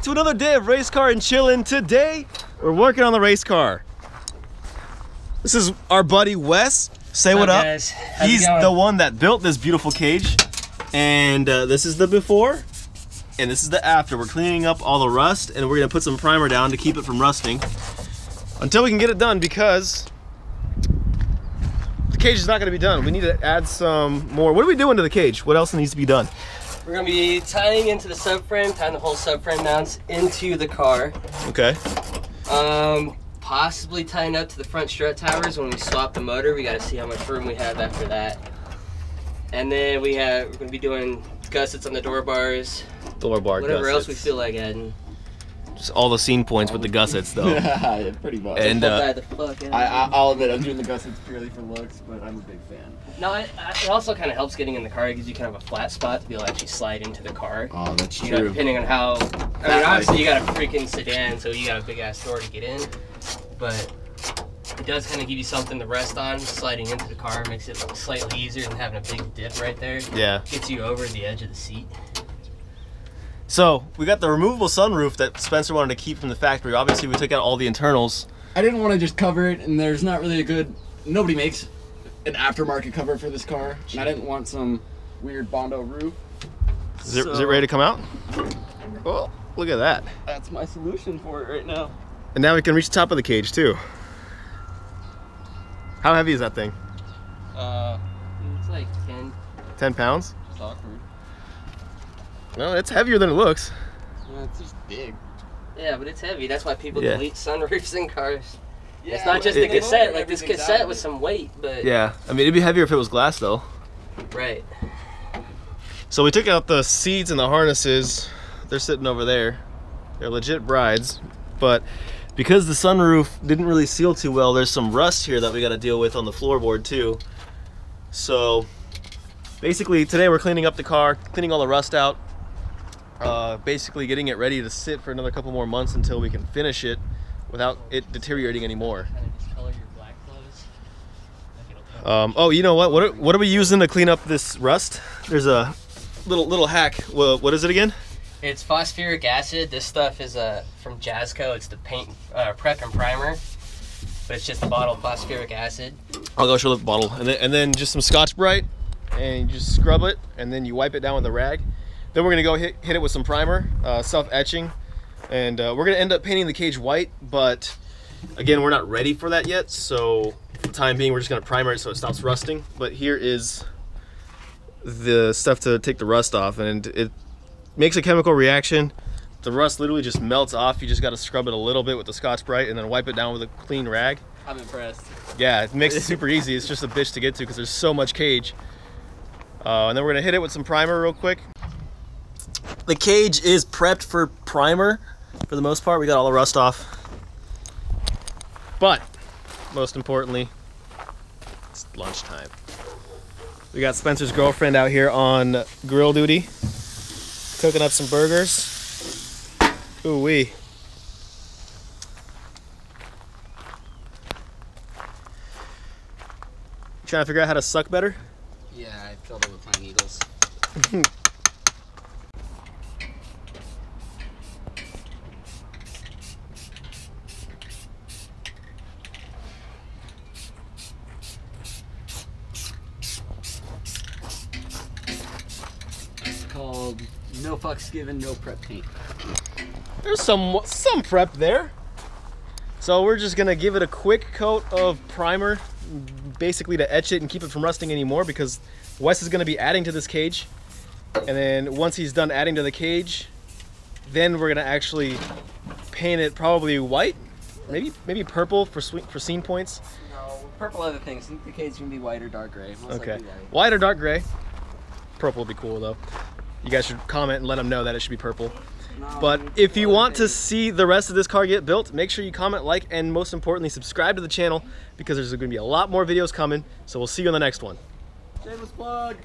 to another day of race car and chillin'. Today, we're working on the race car. This is our buddy Wes. Say what up. Guys. He's the one that built this beautiful cage. And this is the before, and this is the after. We're cleaning up all the rust, and we're gonna put some primer down to keep it from rusting until we can get it done, because the cage is not gonna be done. We need to add some more. What are we doing to the cage? What else needs to be done? We're gonna be tying into the subframe, tying the whole subframe mounts into the car. Okay. Possibly tying up to the front strut towers when we swap the motor. We gotta see how much room we have after that. And then we're gonna be doing gussets on the door bars. Door bar whatever gussets. else we feel like adding. Just all the scene points with the gussets, though. Yeah, pretty much. And I'll admit I'm doing the gussets purely for looks, but I'm a big fan. No, it also kind of helps getting in the car. It gives you kind of a flat spot to be able to actually slide into the car. Oh, that's You know, true. depending on how. I mean, obviously you got a freaking sedan, so you got a big ass door to get in, but it does kind of give you something to rest on. Sliding into the car makes it slightly easier than having a big dip right there. Yeah. Gets you over the edge of the seat. So we got the removable sunroof that Spencer wanted to keep from the factory. Obviously, we took out all the internals. I didn't want to just cover it, and there's not really a good. Nobody makes an aftermarket cover for this car, and I didn't want some weird Bondo roof. Is it ready to come out? Oh, look at that. That's my solution for it right now. And now we can reach the top of the cage too. How heavy is that thing? It's like 10 pounds? It's awkward. No, it's heavier than it looks. Yeah, it's just big. Yeah, but it's heavy. That's why people Yeah. delete sunroofs in cars. Yeah, It's not just it- the cassette. Like this everything's cassette out. with some weight, but Yeah, I mean, it'd be heavier if it was glass though. right. So we took out the seats and the harnesses. They're sitting over there. They're legit brides, but because the sunroof didn't really seal too well, there's some rust here that we got to deal with on the floorboard too. So basically today we're cleaning up the car, cleaning all the rust out, basically getting it ready to sit for another couple more months until we can finish it without it deteriorating anymore. Kind of discolor your black clothes. Like it'll Oh, you know what? What are we using to clean up this rust? There's a little hack. Well, what is it again? It's phosphoric acid. This stuff is from Jazzco. It's the paint prep and primer, but it's just a bottle of phosphoric acid. I'll go show the bottle, and then just some Scotch-Brite, and you just scrub it, and then you wipe it down with a rag. Then we're gonna go hit it with some primer, self-etching, and we're gonna end up painting the cage white. But again, we're not ready for that yet, so for the time being, we're just gonna primer it so it stops rusting. But here is the stuff to take the rust off, and it makes a chemical reaction. The rust literally just melts off. You just got to scrub it a little bit with the Scotch-Brite and then wipe it down with a clean rag. I'm impressed. Yeah, it makes it super easy. It's just a bitch to get to because there's so much cage. And then we're gonna hit it with some primer real quick. The cage is prepped for primer for the most part. We got all the rust off. But most importantly, it's lunchtime. We got Spencer's girlfriend out here on grill duty, cooking up some burgers. Ooh wee. Trying to figure out how to suck better? Yeah, I filled it with pine needles. It's called no fucks given, no prep paint. There's some prep there. So we're just gonna give it a quick coat of primer, basically to etch it and keep it from rusting anymore, because Wes is gonna be adding to this cage. And then once he's done adding to the cage, then we're gonna actually paint it probably white, maybe purple for scene points. No, purple other things. I think the cage's gonna be white or dark gray. Most Okay, likely white. white or dark gray. Purple would be cool though. You guys should comment and let them know that it should be purple. No, But if you want to see the rest of this car get built, make sure you comment, like, and most importantly, subscribe to the channel, because there's going to be a lot more videos coming. So we'll see you on the next one. Shameless plug.